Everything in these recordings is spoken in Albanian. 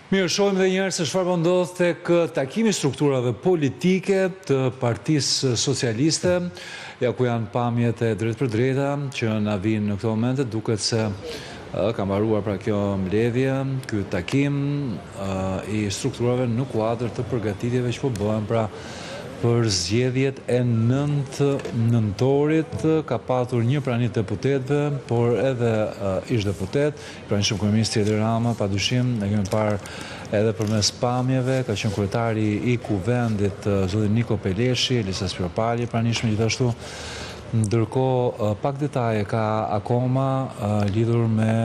Mirë, shohim dhe njerë se çfarë po ndodh tek takimi strukturave politike të Partisë Socialiste, ja ku janë pamjet e drejt për drejta që na vinë në këto momente, duket se ka mbaruar pra kjo mbledhje, ky takim i strukturave në kuadër të përgatitjeve që po bëhen pra për zgjedhjet e 9 nëntorit. Ka patur një pranit deputetëve, por edhe ish deputet, pranishëm kryeministri Edi Rama, padyshim, ne kemi parë edhe përmes pamjeve, ka qenë kryetari i kuvendit zoti Niko Peleshi, Elisa Spiropali, pranishëm gjithashtu. Ndërkohë, pak detaje ka akoma lidhur me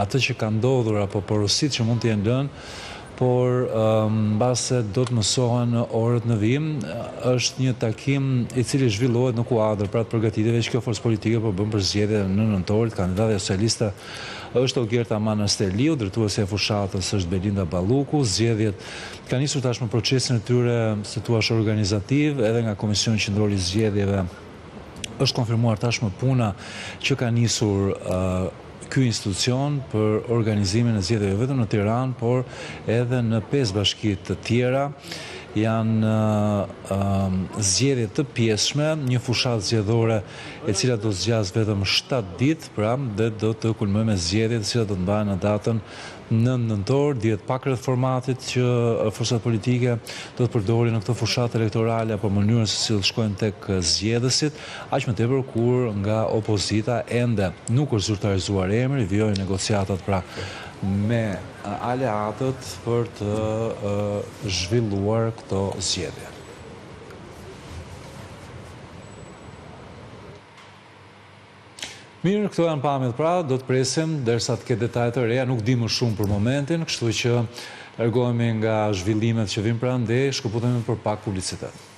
atë që ka ndodhur apo porositë që mund të jenë lënë, por mbase do të mësohen në orët në vijim. Është një takim i cili zhvillohet në kuadër pra të përgatitjeve që kjo forcë politike po bën për zgjedhje në nëntorit. Kandidatja socialiste është Ogerta Manasteliu, drejtuesja e fushatës është Belinda Balluku. Zgjedhjet kanë nisur tashmë procesin e tyre, si thua, organizativ, edhe nga Komisioni Qendror i Zgjedhjeve është konfirmuar tashmë puna që ka nisur ky institucion për organizimin e zgjedhjeve vetëm në Tiranë, por edhe në 5 bashki të tjera. Janë zgjedhje të pjesshme, një fushatë zgjedhore e cila do të zgjas vetëm 7 ditë, pra dhe do të kulmojë me zgjedhje të cilat do të mbahen në datën 9 nëntor. Dihet pak rreth formatit që forcat politike do të përdorin në këto fushatë elektorale apo mënyrën se si do të shkojnë tek zgjedhësit, aq më tepër kur nga opozita ende nuk është zyrtarizuar emri, vijojnë negociatat pra me aleatët për të zhvilluar këto zgjedhje. Mirë, këto janë pamjet pra, do të presim derisa të ketë detaje të reja, nuk di më shumë për momentin, kështu që largohemi nga zhvillimet që vijnë prandesh, shkëputemi për pak publicitet.